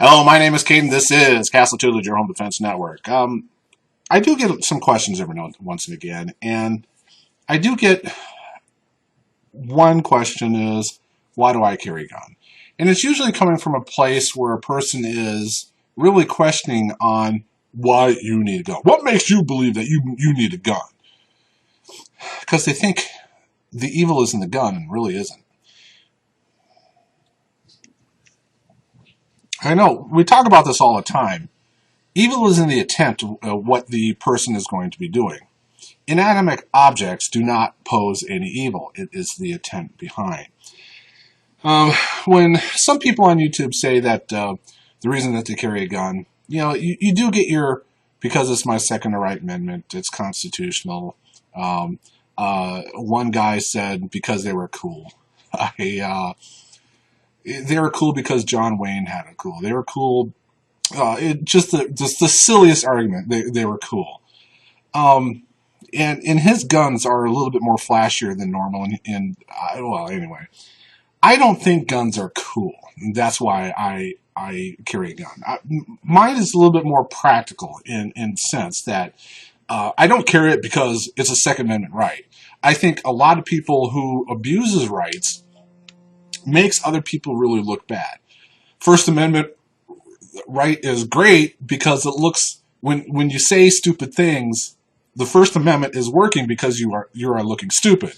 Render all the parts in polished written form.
Hello, my name is Caden. This is Castle Tutelage, your home defense network. I do get some questions every once and again, and I do get one question is, why do I carry a gun? And it's usually coming from a place where a person is really questioning on why you need a gun. What makes you believe that you need a gun? Because they think the evil is in the gun and really isn't. I know, we talk about this all the time. Evil is in the intent of what the person is going to be doing. Inanimate objects do not pose any evil. It is the intent behind. When some people on YouTube say that the reason that they carry a gun, you do get your, because it's my Second Amendment, it's constitutional. One guy said because they were cool. They were cool because John Wayne had it cool. They were cool. Just the silliest argument. They were cool. And his guns are a little bit more flashier than normal. Well, anyway, I don't think guns are cool. That's why I carry a gun. Mine is a little bit more practical in sense that I don't carry it because it's a Second Amendment right. I think a lot of people who abuses rights makes other people really look bad. First Amendment right is great because it looks, when you say stupid things, the First Amendment is working because you are looking stupid.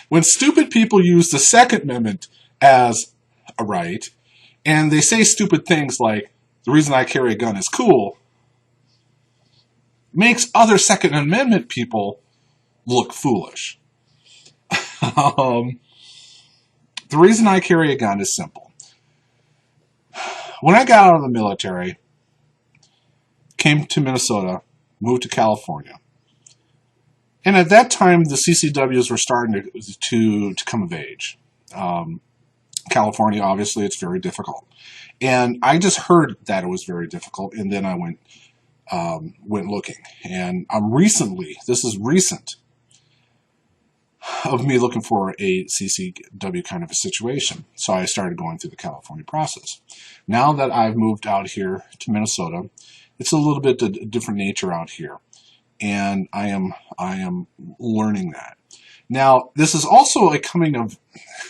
When stupid people use the Second Amendment as a right, and they say stupid things like, the reason I carry a gun is cool, makes other Second Amendment people look foolish. The reason I carry a gun is simple. When I got out of the military, came to Minnesota, moved to California, and at that time the CCWs were starting to come of age. California, obviously, it's very difficult, and I just heard that it was very difficult, and then I went looking, and this is recent, of me looking for a CCW kind of a situation. So I started going through the California process. Now that I've moved out here to Minnesota, it's a little bit a different nature out here, and I am learning that. Now, this is also a coming of,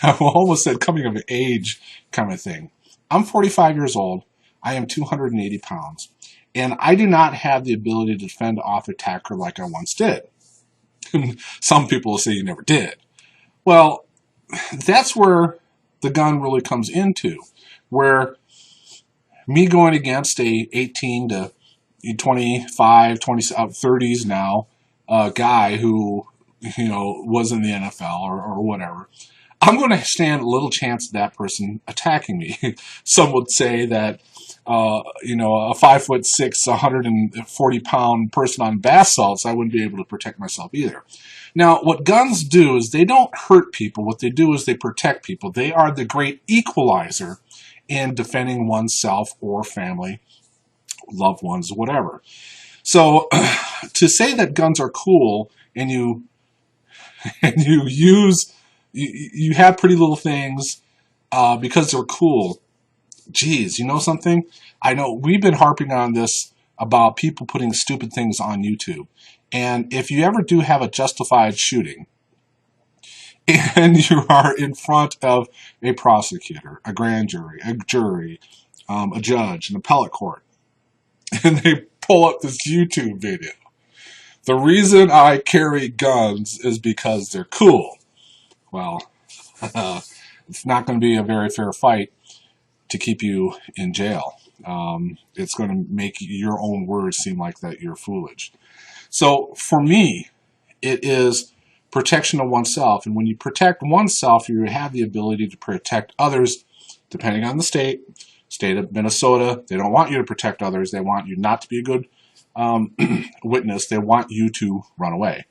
I almost said coming of age kind of thing. I'm 45 years old. I am 280 pounds, and I do not have the ability to defend off attacker like I once did. Some people will say you never did. Well, that's where the gun really comes into, where me going against a 18 to 25, 30s now guy who was in the NFL or whatever, I'm going to stand a little chance of that person attacking me. Some would say that a 5'6", 140-pound person on bath salts, I wouldn't be able to protect myself either. Now, what guns do is they don't hurt people. What they do is they protect people. They are the great equalizer in defending oneself or family, loved ones, whatever. So, to say that guns are cool and you have pretty little things because they're cool. Geez, you know something? I know we've been harping on this about people putting stupid things on YouTube. And if you ever do have a justified shooting, and you are in front of a prosecutor, a grand jury, a jury, a judge, an appellate court, and they pull up this YouTube video, the reason I carry guns is because they're cool. Well, it's not going to be a very fair fight to keep you in jail. It's going to make your own words seem like that you're foolish. So for me, it is protection of oneself. And when you protect oneself, you have the ability to protect others, depending on the state. State of Minnesota, they don't want you to protect others. They want you not to be a good witness. They want you to run away.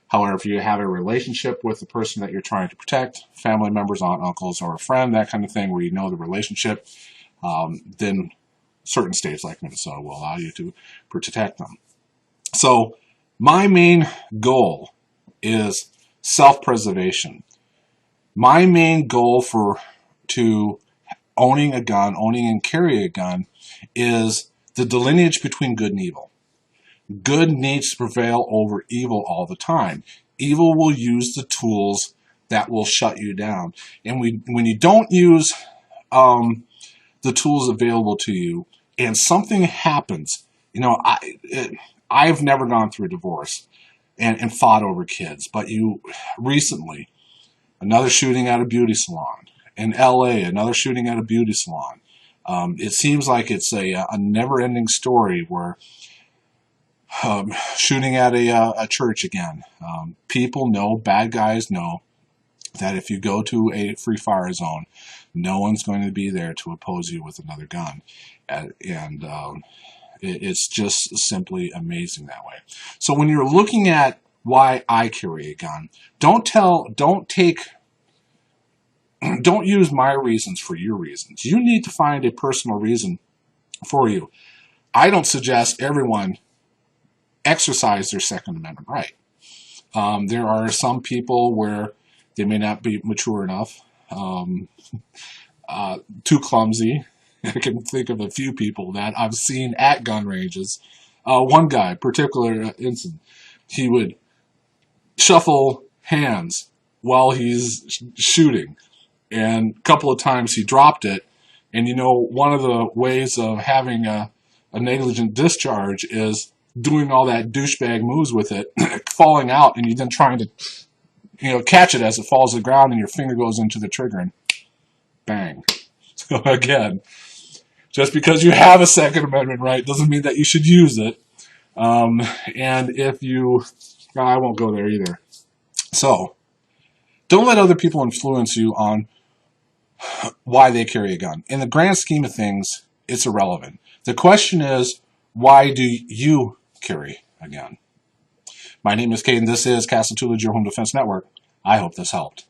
However, if you have a relationship with the person that you're trying to protect, family members, aunt, uncles, or a friend, that kind of thing, where you know the relationship, then certain states like Minnesota will allow you to protect them. So my main goal is self-preservation. My main goal to owning a gun, owning and carrying a gun, is the delineage between good and evil. Good needs to prevail over evil all the time. Evil will use the tools that will shut you down. And when you don't use the tools available to you and something happens, I've never gone through a divorce and fought over kids, but recently, another shooting at a beauty salon. In LA, another shooting at a beauty salon. It seems like it's a never-ending story where shooting at a church again. People know, bad guys know, that if you go to a free fire zone, no one's going to be there to oppose you with another gun. It's just simply amazing that way. So when you're looking at why I carry a gun, don't use my reasons for your reasons. You need to find a personal reason for you. I don't suggest everyone exercise their Second Amendment right. There are some people where they may not be mature enough, too clumsy. I can think of a few people that I've seen at gun ranges. One guy, particular incident, he would shuffle hands while he's shooting. And a couple of times he dropped it. And one of the ways of having a negligent discharge is doing all that douchebag moves with it, falling out, and you then trying to catch it as it falls to the ground, and your finger goes into the trigger, and bang. So again, just because you have a Second Amendment right doesn't mean that you should use it. And if I won't go there either. So, don't let other people influence you on why they carry a gun. In the grand scheme of things, it's irrelevant. The question is, why do you carry a gun? My name is Kate, and this is Castle Tutelage, your home defense network. I hope this helped.